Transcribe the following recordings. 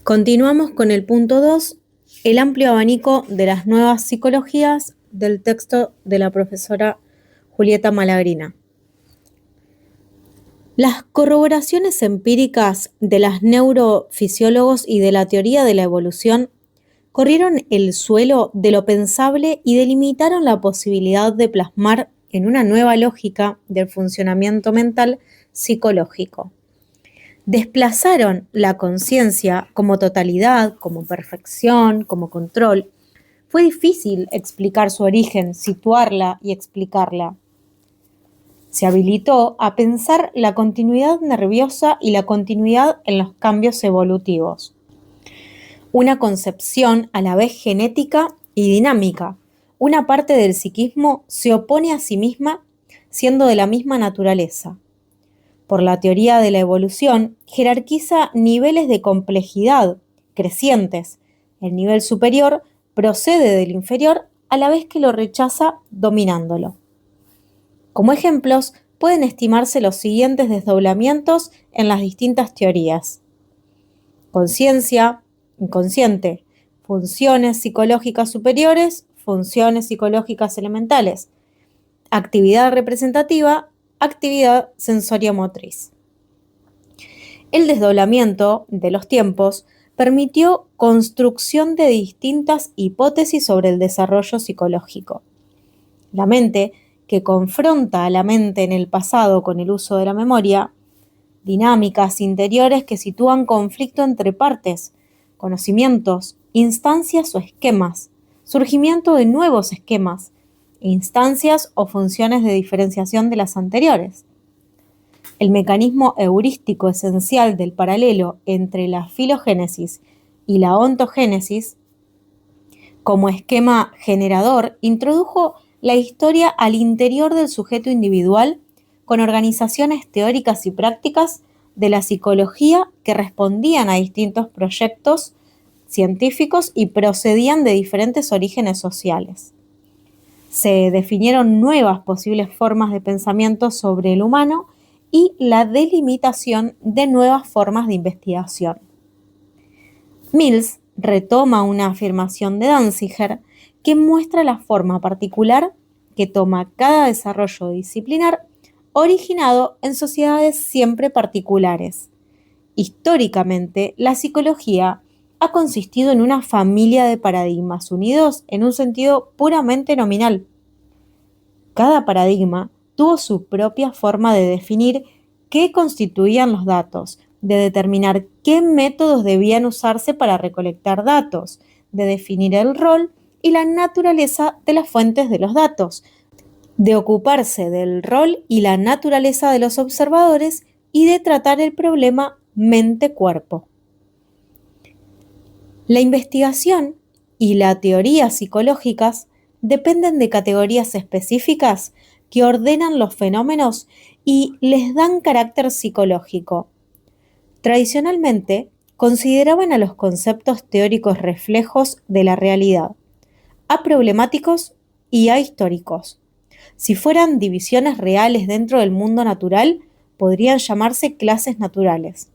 Continuamos con el punto 2, el amplio abanico de las nuevas psicologías del texto de la profesora Julieta Malagrina. Las corroboraciones empíricas de los neurofisiólogos y de la teoría de la evolución corrieron el suelo de lo pensable y delimitaron la posibilidad de plasmar en una nueva lógica del funcionamiento mental psicológico. Desplazaron la conciencia como totalidad, como perfección, como control. Fue difícil explicar su origen, situarla y explicarla. Se habilitó a pensar la continuidad nerviosa y la continuidad en los cambios evolutivos. Una concepción a la vez genética y dinámica. Una parte del psiquismo se opone a sí misma siendo de la misma naturaleza. Por la teoría de la evolución, jerarquiza niveles de complejidad crecientes. El nivel superior procede del inferior a la vez que lo rechaza dominándolo. Como ejemplos, pueden estimarse los siguientes desdoblamientos en las distintas teorías. Conciencia, inconsciente, funciones psicológicas superiores, funciones psicológicas elementales, actividad representativa, actividad sensoriomotriz. El desdoblamiento de los tiempos permitió construcción de distintas hipótesis sobre el desarrollo psicológico. La mente, que confronta a la mente en el pasado con el uso de la memoria, dinámicas interiores que sitúan conflicto entre partes, conocimientos, instancias o esquemas, surgimiento de nuevos esquemas, instancias o funciones de diferenciación de las anteriores. El mecanismo heurístico esencial del paralelo entre la filogénesis y la ontogénesis, como esquema generador, introdujo la historia al interior del sujeto individual con organizaciones teóricas y prácticas de la psicología que respondían a distintos proyectos científicos y procedían de diferentes orígenes sociales. Se definieron nuevas posibles formas de pensamiento sobre el humano y la delimitación de nuevas formas de investigación. Mills retoma una afirmación de Danziger que muestra la forma particular que toma cada desarrollo disciplinar originado en sociedades siempre particulares. Históricamente, la psicología ha consistido en una familia de paradigmas unidos en un sentido puramente nominal. Cada paradigma tuvo su propia forma de definir qué constituían los datos, de determinar qué métodos debían usarse para recolectar datos, de definir el rol y la naturaleza de las fuentes de los datos, de ocuparse del rol y la naturaleza de los observadores y de tratar el problema mente-cuerpo. La investigación y la teoría psicológicas dependen de categorías específicas que ordenan los fenómenos y les dan carácter psicológico. Tradicionalmente, consideraban a los conceptos teóricos reflejos de la realidad, aproblemáticos y ahistóricos. Si fueran divisiones reales dentro del mundo natural, podrían llamarse clases naturales.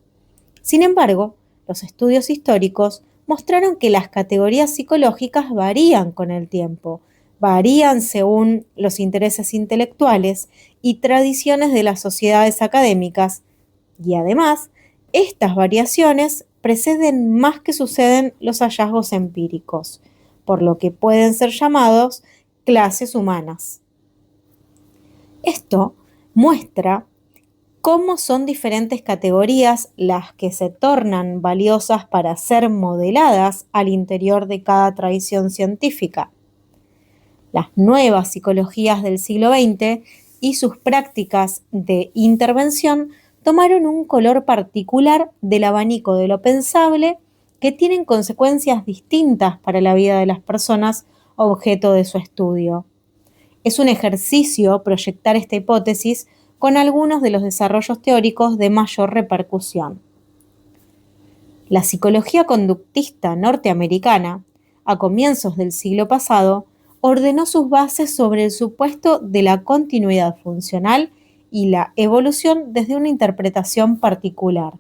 Sin embargo, los estudios históricos mostraron que las categorías psicológicas varían con el tiempo, varían según los intereses intelectuales y tradiciones de las sociedades académicas, y además, estas variaciones preceden más que suceden los hallazgos empíricos, por lo que pueden ser llamados clases humanas. Esto muestra cómo son diferentes categorías las que se tornan valiosas para ser modeladas al interior de cada tradición científica. Las nuevas psicologías del siglo XX y sus prácticas de intervención tomaron un color particular del abanico de lo pensable que tienen consecuencias distintas para la vida de las personas objeto de su estudio. Es un ejercicio proyectar esta hipótesis con algunos de los desarrollos teóricos de mayor repercusión. La psicología conductista norteamericana, a comienzos del siglo pasado, ordenó sus bases sobre el supuesto de la continuidad funcional y la evolución desde una interpretación particular.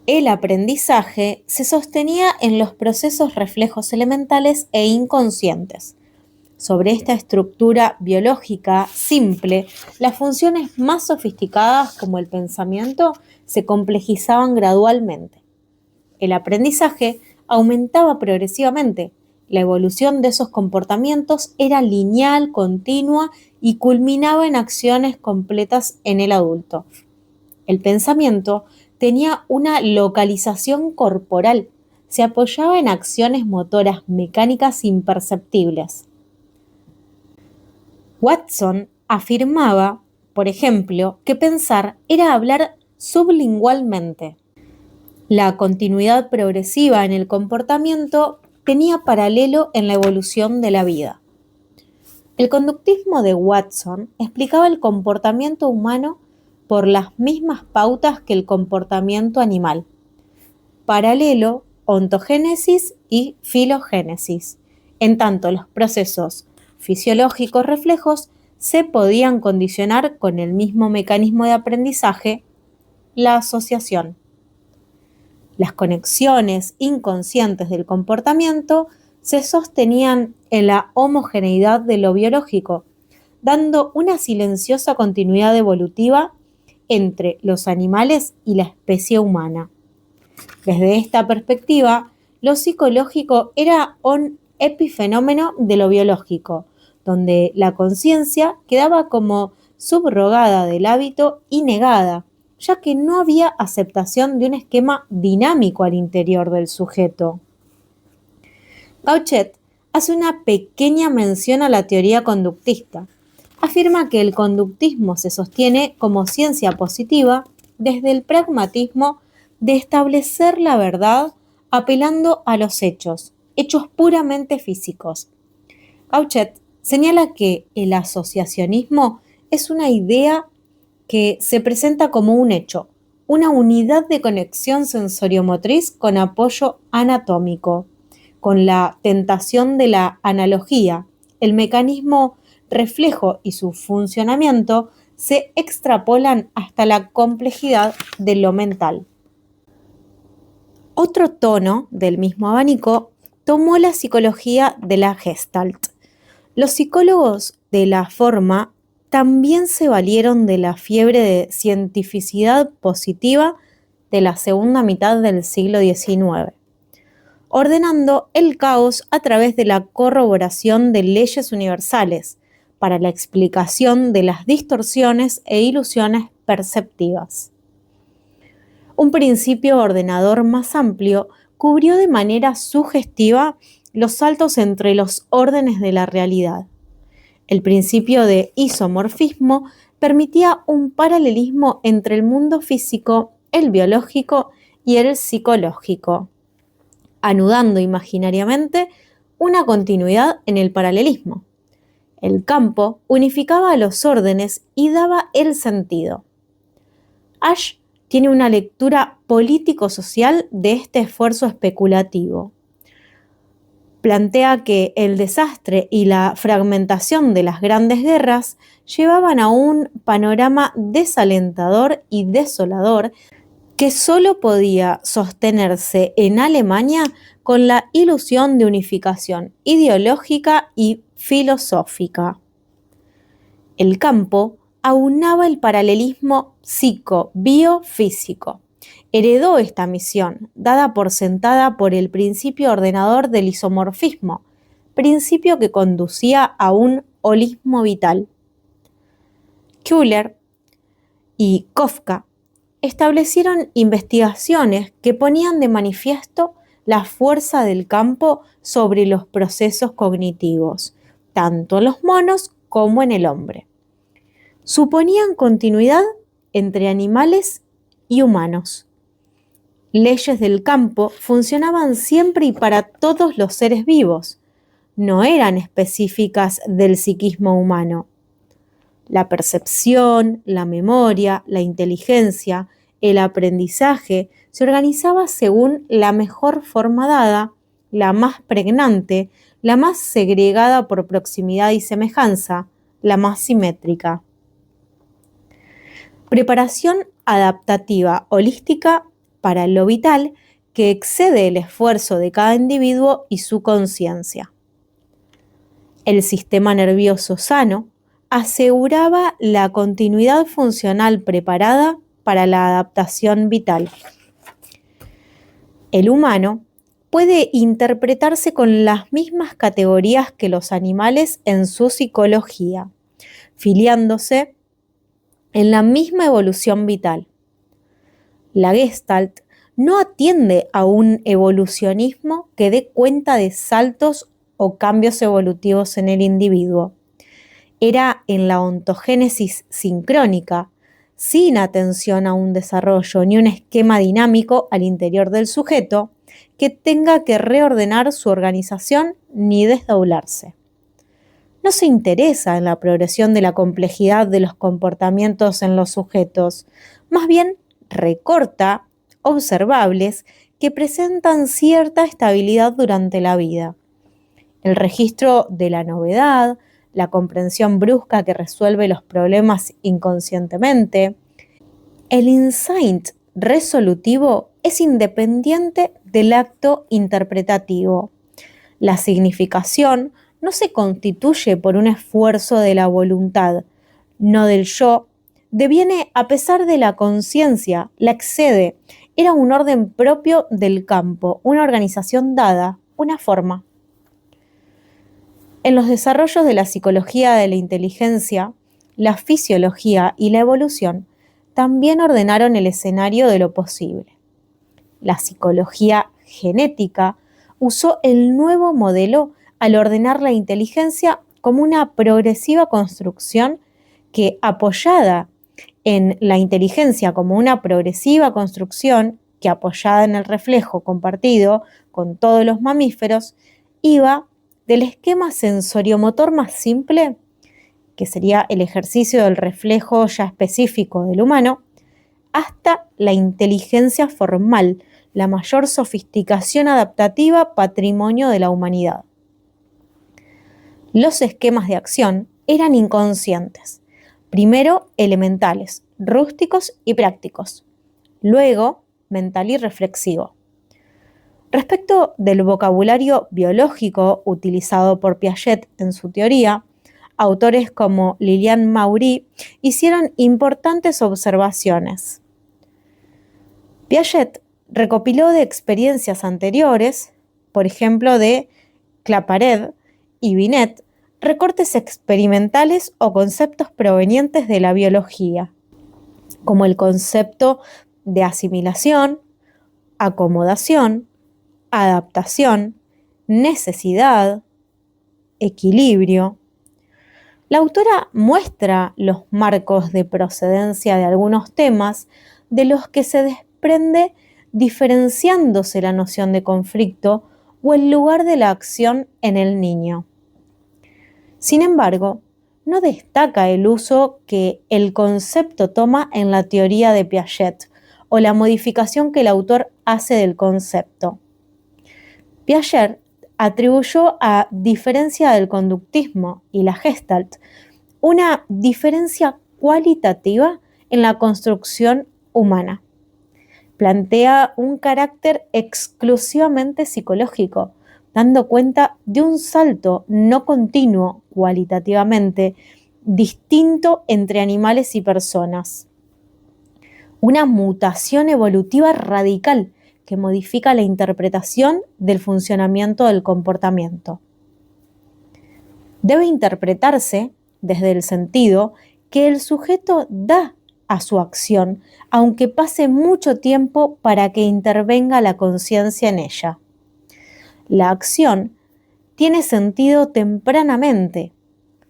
El aprendizaje se sostenía en los procesos reflejos elementales e inconscientes. Sobre esta estructura biológica simple, las funciones más sofisticadas como el pensamiento se complejizaban gradualmente. El aprendizaje aumentaba progresivamente. La evolución de esos comportamientos era lineal, continua y culminaba en acciones completas en el adulto. El pensamiento tenía una localización corporal, se apoyaba en acciones motoras mecánicas imperceptibles. Watson afirmaba, por ejemplo, que pensar era hablar sublingualmente. La continuidad progresiva en el comportamiento tenía paralelo en la evolución de la vida. El conductismo de Watson explicaba el comportamiento humano por las mismas pautas que el comportamiento animal. Paralelo, ontogénesis y filogénesis. En tanto, los procesos fisiológicos reflejos se podían condicionar con el mismo mecanismo de aprendizaje, la asociación. Las conexiones inconscientes del comportamiento se sostenían en la homogeneidad de lo biológico, dando una silenciosa continuidad evolutiva entre los animales y la especie humana. Desde esta perspectiva, lo psicológico era un epifenómeno de lo biológico, donde la conciencia quedaba como subrogada del hábito y negada, ya que no había aceptación de un esquema dinámico al interior del sujeto. Gauchet hace una pequeña mención a la teoría conductista. Afirma que el conductismo se sostiene como ciencia positiva desde el pragmatismo de establecer la verdad apelando a los hechos puramente físicos. Gauchet señala que el asociacionismo es una idea que se presenta como un hecho, una unidad de conexión sensoriomotriz con apoyo anatómico, con la tentación de la analogía. El mecanismo reflejo y su funcionamiento se extrapolan hasta la complejidad de lo mental. Otro tono del mismo abanico tomó la psicología de la Gestalt. Los psicólogos de la forma también se valieron de la fiebre de cientificidad positiva de la segunda mitad del siglo XIX, ordenando el caos a través de la corroboración de leyes universales para la explicación de las distorsiones e ilusiones perceptivas. Un principio ordenador más amplio cubrió de manera sugestiva los saltos entre los órdenes de la realidad. El principio de isomorfismo permitía un paralelismo entre el mundo físico, el biológico y el psicológico, anudando imaginariamente una continuidad en el paralelismo. El campo unificaba los órdenes y daba el sentido. Ash tiene una lectura político-social de este esfuerzo especulativo. Plantea que el desastre y la fragmentación de las grandes guerras llevaban a un panorama desalentador y desolador que solo podía sostenerse en Alemania con la ilusión de unificación ideológica y filosófica. El campo aunaba el paralelismo psico-biofísico. Heredó esta misión, dada por sentada por el principio ordenador del isomorfismo, principio que conducía a un holismo vital. Köhler y Kafka establecieron investigaciones que ponían de manifiesto la fuerza del campo sobre los procesos cognitivos, tanto en los monos como en el hombre. Suponían continuidad entre animales y humanos. Leyes del campo funcionaban siempre y para todos los seres vivos, no eran específicas del psiquismo humano. La percepción, la memoria, la inteligencia, el aprendizaje se organizaba según la mejor forma dada, la más pregnante, la más segregada por proximidad y semejanza, la más simétrica. Preparación adaptativa holística para lo vital que excede el esfuerzo de cada individuo y su conciencia. El sistema nervioso sano aseguraba la continuidad funcional preparada para la adaptación vital. El humano puede interpretarse con las mismas categorías que los animales en su psicología, filiándose en la misma evolución vital. La Gestalt no atiende a un evolucionismo que dé cuenta de saltos o cambios evolutivos en el individuo. Era en la ontogénesis sincrónica, sin atención a un desarrollo ni un esquema dinámico al interior del sujeto que tenga que reordenar su organización ni desdoblarse. No se interesa en la progresión de la complejidad de los comportamientos en los sujetos, más bien recorta observables que presentan cierta estabilidad durante la vida. El registro de la novedad, la comprensión brusca que resuelve los problemas inconscientemente. El insight resolutivo es independiente del acto interpretativo. La significación no se constituye por un esfuerzo de la voluntad, no del yo, deviene a pesar de la conciencia, la excede, era un orden propio del campo, una organización dada, una forma. En los desarrollos de la psicología de la inteligencia, la fisiología y la evolución también ordenaron el escenario de lo posible. La psicología genética usó el nuevo modelo al ordenar la inteligencia como una progresiva construcción que, apoyada en la inteligencia como una progresiva construcción que, apoyada en el reflejo compartido con todos los mamíferos, iba del esquema sensoriomotor más simple, que sería el ejercicio del reflejo ya específico del humano, hasta la inteligencia formal, la mayor sofisticación adaptativa patrimonio de la humanidad. Los esquemas de acción eran inconscientes, primero elementales, rústicos y prácticos, luego mental y reflexivo. Respecto del vocabulario biológico utilizado por Piaget en su teoría, autores como Liliane Maury hicieron importantes observaciones. Piaget recopiló de experiencias anteriores, por ejemplo de Claparède y Binet, recortes experimentales o conceptos provenientes de la biología, como el concepto de asimilación, acomodación, adaptación, necesidad, equilibrio. La autora muestra los marcos de procedencia de algunos temas de los que se desprende diferenciándose la noción de conflicto o el lugar de la acción en el niño. Sin embargo, no destaca el uso que el concepto toma en la teoría de Piaget o la modificación que el autor hace del concepto. Piaget atribuyó a diferencia del conductismo y la Gestalt una diferencia cualitativa en la construcción humana. Plantea un carácter exclusivamente psicológico, dando cuenta de un salto no continuo cualitativamente distinto entre animales y personas. Una mutación evolutiva radical que modifica la interpretación del funcionamiento del comportamiento. Debe interpretarse desde el sentido que el sujeto da a su acción, aunque pase mucho tiempo para que intervenga la conciencia en ella. La acción tiene sentido tempranamente,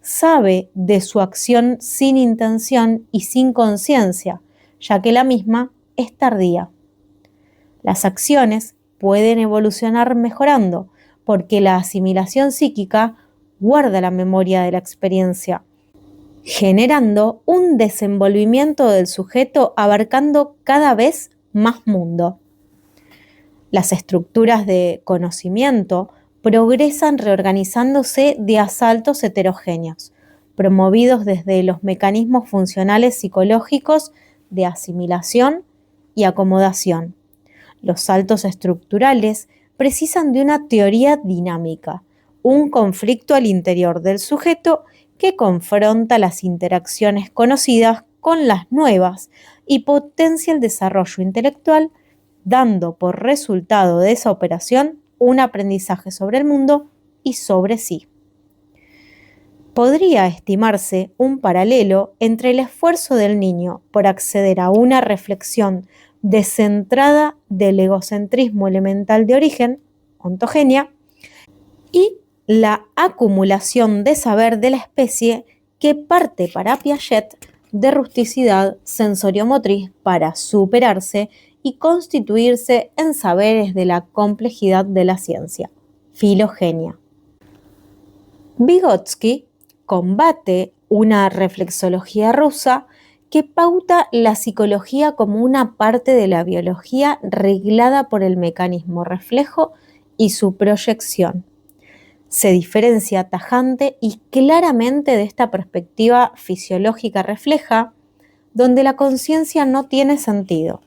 sabe de su acción sin intención y sin conciencia, ya que la misma es tardía. Las acciones pueden evolucionar mejorando, porque la asimilación psíquica guarda la memoria de la experiencia, generando un desenvolvimiento del sujeto abarcando cada vez más mundo. Las estructuras de conocimiento progresan reorganizándose de asaltos heterogéneos, promovidos desde los mecanismos funcionales psicológicos de asimilación y acomodación, Los saltos estructurales precisan de una teoría dinámica, un conflicto al interior del sujeto que confronta las interacciones conocidas con las nuevas y potencia el desarrollo intelectual, dando por resultado de esa operación un aprendizaje sobre el mundo y sobre sí. Podría estimarse un paralelo entre el esfuerzo del niño por acceder a una reflexión descentrada del egocentrismo elemental de origen, ontogenia, y la acumulación de saber de la especie que parte para Piaget de rusticidad sensoriomotriz para superarse y constituirse en saberes de la complejidad de la ciencia, filogenia. Vygotsky combate una reflexología rusa que pauta la psicología como una parte de la biología reglada por el mecanismo reflejo y su proyección. Se diferencia tajante y claramente de esta perspectiva fisiológica refleja, donde la conciencia no tiene sentido.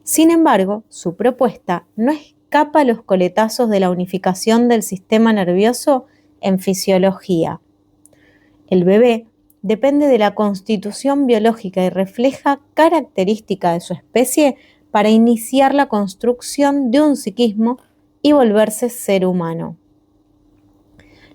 Sin embargo, su propuesta no escapa a los coletazos de la unificación del sistema nervioso en fisiología. El bebé depende de la constitución biológica y refleja característica de su especie para iniciar la construcción de un psiquismo y volverse ser humano.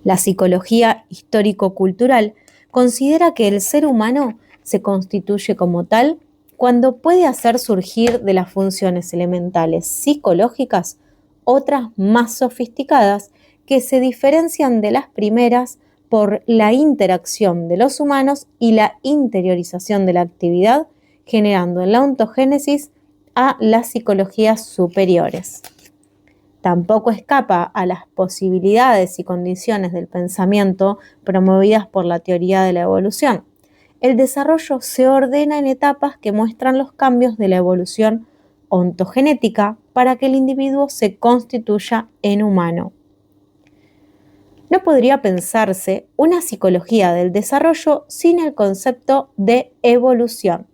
La psicología histórico-cultural considera que el ser humano se constituye como tal cuando puede hacer surgir de las funciones elementales psicológicas otras más sofisticadas que se diferencian de las primeras por la interacción de los humanos y la interiorización de la actividad, generando en la ontogénesis a las psicologías superiores. Tampoco escapa a las posibilidades y condiciones del pensamiento promovidas por la teoría de la evolución. El desarrollo se ordena en etapas que muestran los cambios de la evolución ontogenética para que el individuo se constituya en humano. No podría pensarse una psicología del desarrollo sin el concepto de evolución.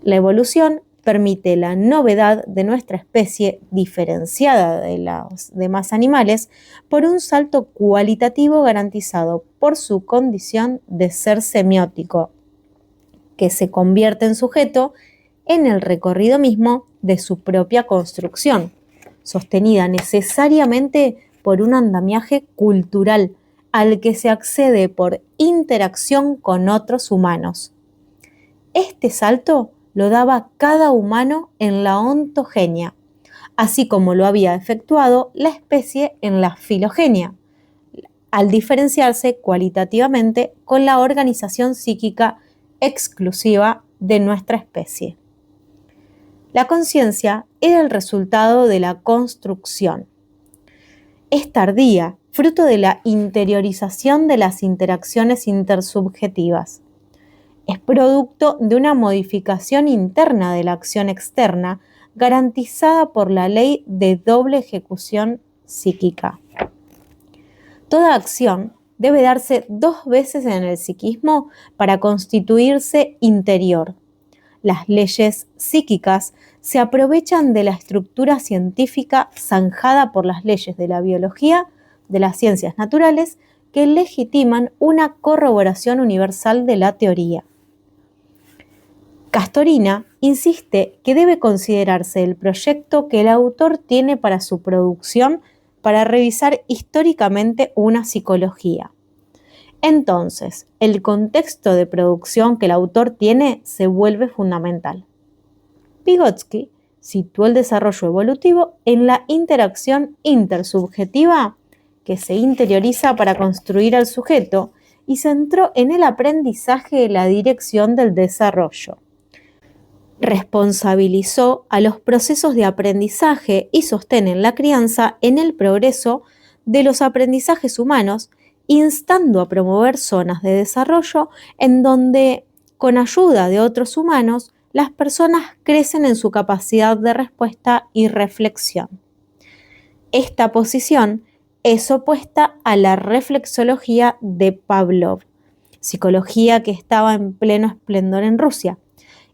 La evolución permite la novedad de nuestra especie diferenciada de los demás animales por un salto cualitativo garantizado por su condición de ser semiótico, que se convierte en sujeto en el recorrido mismo de su propia construcción, sostenida necesariamente por un andamiaje cultural al que se accede por interacción con otros humanos. Este salto lo daba cada humano en la ontogenia, así como lo había efectuado la especie en la filogenia, al diferenciarse cualitativamente con la organización psíquica exclusiva de nuestra especie. La conciencia era el resultado de la construcción. Es tardía, fruto de la interiorización de las interacciones intersubjetivas. Es producto de una modificación interna de la acción externa garantizada por la ley de doble ejecución psíquica. Toda acción debe darse 2 veces en el psiquismo para constituirse interior. Las leyes psíquicas se aprovechan de la estructura científica zanjada por las leyes de la biología, de las ciencias naturales, que legitiman una corroboración universal de la teoría. Castorina insiste que debe considerarse el proyecto que el autor tiene para su producción para revisar históricamente una psicología. Entonces, el contexto de producción que el autor tiene se vuelve fundamental. Vygotsky situó el desarrollo evolutivo en la interacción intersubjetiva que se interioriza para construir al sujeto y centró en el aprendizaje la dirección del desarrollo. Responsabilizó a los procesos de aprendizaje y sostén en la crianza en el progreso de los aprendizajes humanos, instando a promover zonas de desarrollo en donde, con ayuda de otros humanos, las personas crecen en su capacidad de respuesta y reflexión. Esta posición es opuesta a la reflexología de Pavlov, psicología que estaba en pleno esplendor en Rusia,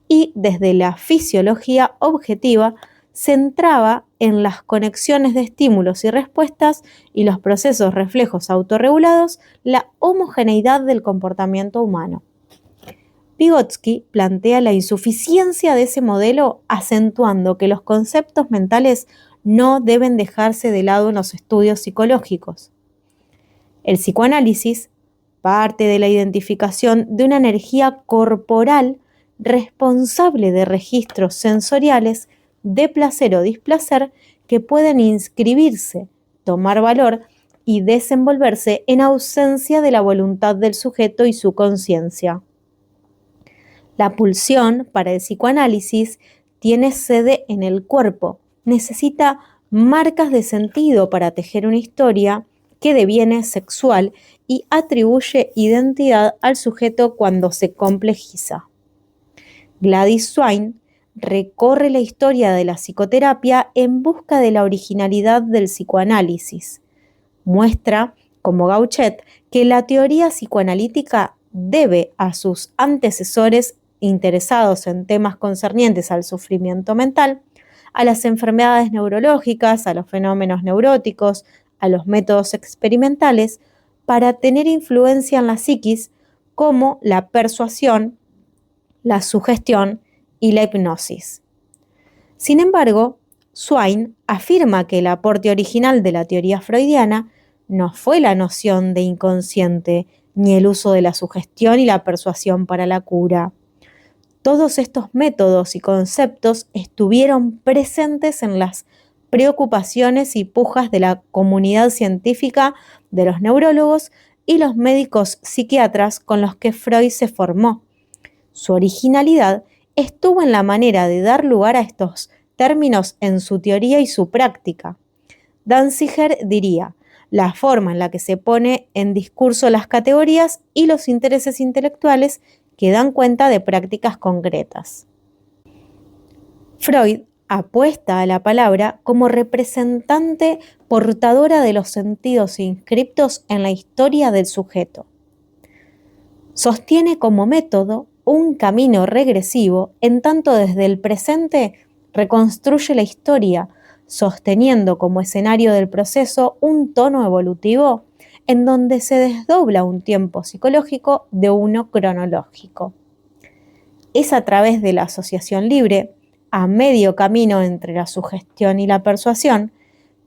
y desde la fisiología objetiva centraba en las conexiones de estímulos y respuestas y los procesos reflejos autorregulados, la homogeneidad del comportamiento humano. Vygotsky plantea la insuficiencia de ese modelo, acentuando que los conceptos mentales no deben dejarse de lado en los estudios psicológicos. El psicoanálisis parte de la identificación de una energía corporal responsable de registros sensoriales de placer o displacer que pueden inscribirse, tomar valor y desenvolverse en ausencia de la voluntad del sujeto y su conciencia. La pulsión para el psicoanálisis tiene sede en el cuerpo, necesita marcas de sentido para tejer una historia que deviene sexual y atribuye identidad al sujeto cuando se complejiza. Gladys Swain recorre la historia de la psicoterapia en busca de la originalidad del psicoanálisis. Muestra, como Gauchet, que la teoría psicoanalítica debe a sus antecesores interesados en temas concernientes al sufrimiento mental, a las enfermedades neurológicas, a los fenómenos neuróticos, a los métodos experimentales, para tener influencia en la psiquis como la persuasión, la sugestión y la hipnosis. Sin embargo, Swain afirma que el aporte original de la teoría freudiana no fue la noción de inconsciente ni el uso de la sugestión y la persuasión para la cura. Todos estos métodos y conceptos estuvieron presentes en las preocupaciones y pujas de la comunidad científica, de los neurólogos y los médicos psiquiatras con los que Freud se formó. Su originalidad estuvo en la manera de dar lugar a estos términos en su teoría y su práctica. Danziger diría: la forma en la que se pone en discurso las categorías y los intereses intelectuales que dan cuenta de prácticas concretas. Freud apuesta a la palabra como representante portadora de los sentidos inscriptos en la historia del sujeto. Sostiene como método un camino regresivo, en tanto desde el presente reconstruye la historia, sosteniendo como escenario del proceso un tono evolutivo en donde se desdobla un tiempo psicológico de uno cronológico. Es a través de la asociación libre, a medio camino entre la sugestión y la persuasión,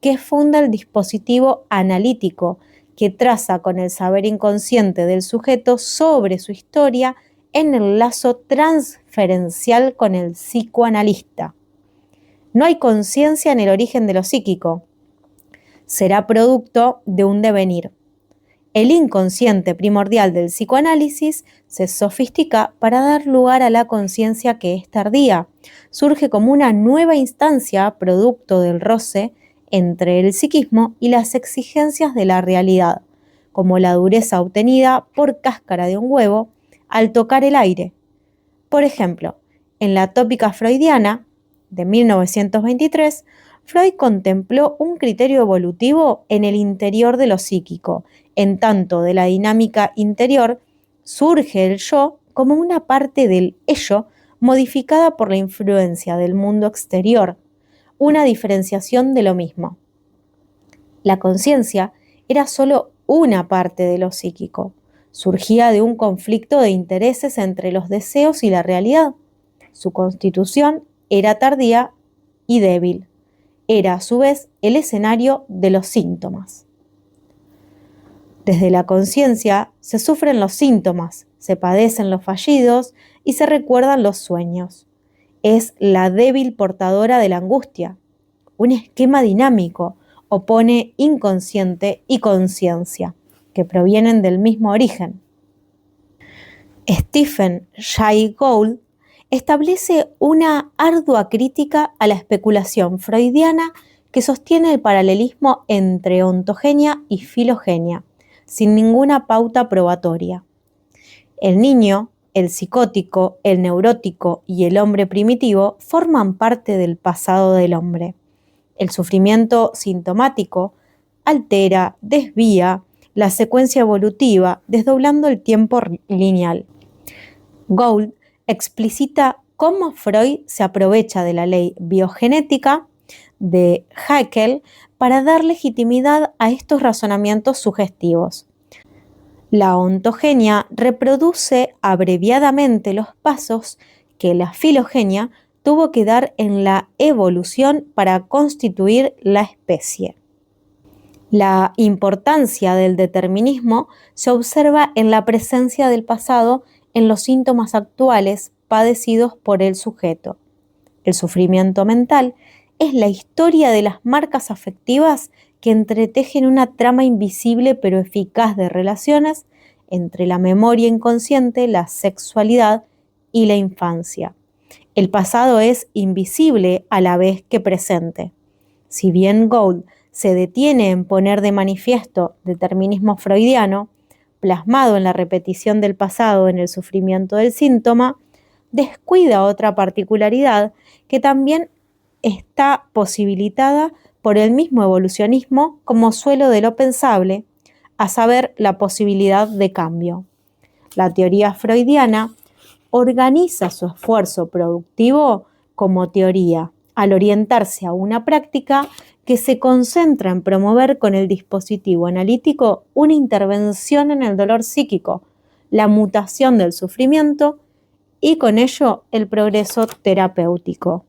que funda el dispositivo analítico que traza con el saber inconsciente del sujeto sobre su historia en el lazo transferencial con el psicoanalista. No hay conciencia en el origen de lo psíquico. Será producto de un devenir. El inconsciente primordial del psicoanálisis se sofistica para dar lugar a la conciencia que es tardía. Surge como una nueva instancia producto del roce entre el psiquismo y las exigencias de la realidad, como la dureza obtenida por cáscara de un huevo al tocar el aire. Por ejemplo, en la tópica freudiana de 1923, Freud contempló un criterio evolutivo en el interior de lo psíquico. En tanto de la dinámica interior surge el yo como una parte del ello modificada por la influencia del mundo exterior, una diferenciación de lo mismo. La conciencia era solo una parte de lo psíquico. Surgía de un conflicto de intereses entre los deseos y la realidad. Su constitución era tardía y débil. Era a su vez el escenario de los síntomas. Desde la conciencia se sufren los síntomas, se padecen los fallidos y se recuerdan los sueños. Es la débil portadora de la angustia. Un esquema dinámico opone inconsciente y conciencia, que provienen del mismo origen. Stephen Jay Gould establece una ardua crítica a la especulación freudiana que sostiene el paralelismo entre ontogenia y filogenia, sin ninguna pauta probatoria. El niño, el psicótico, el neurótico y el hombre primitivo forman parte del pasado del hombre. El sufrimiento sintomático altera, desvía la secuencia evolutiva, desdoblando el tiempo lineal. Gould explicita cómo Freud se aprovecha de la ley biogenética de Haeckel para dar legitimidad a estos razonamientos sugestivos. La ontogenia reproduce abreviadamente los pasos que la filogenia tuvo que dar en la evolución para constituir la especie. La importancia del determinismo se observa en la presencia del pasado en los síntomas actuales padecidos por el sujeto. El sufrimiento mental es la historia de las marcas afectivas que entretejen una trama invisible pero eficaz de relaciones entre la memoria inconsciente, la sexualidad y la infancia. El pasado es invisible a la vez que presente. Si bien Gould se detiene en poner de manifiesto determinismo freudiano, plasmado en la repetición del pasado en el sufrimiento del síntoma, descuida otra particularidad que también está posibilitada por el mismo evolucionismo como suelo de lo pensable, a saber, la posibilidad de cambio. La teoría freudiana organiza su esfuerzo productivo como teoría, al orientarse a una práctica que se concentra en promover con el dispositivo analítico una intervención en el dolor psíquico, la mutación del sufrimiento y con ello el progreso terapéutico.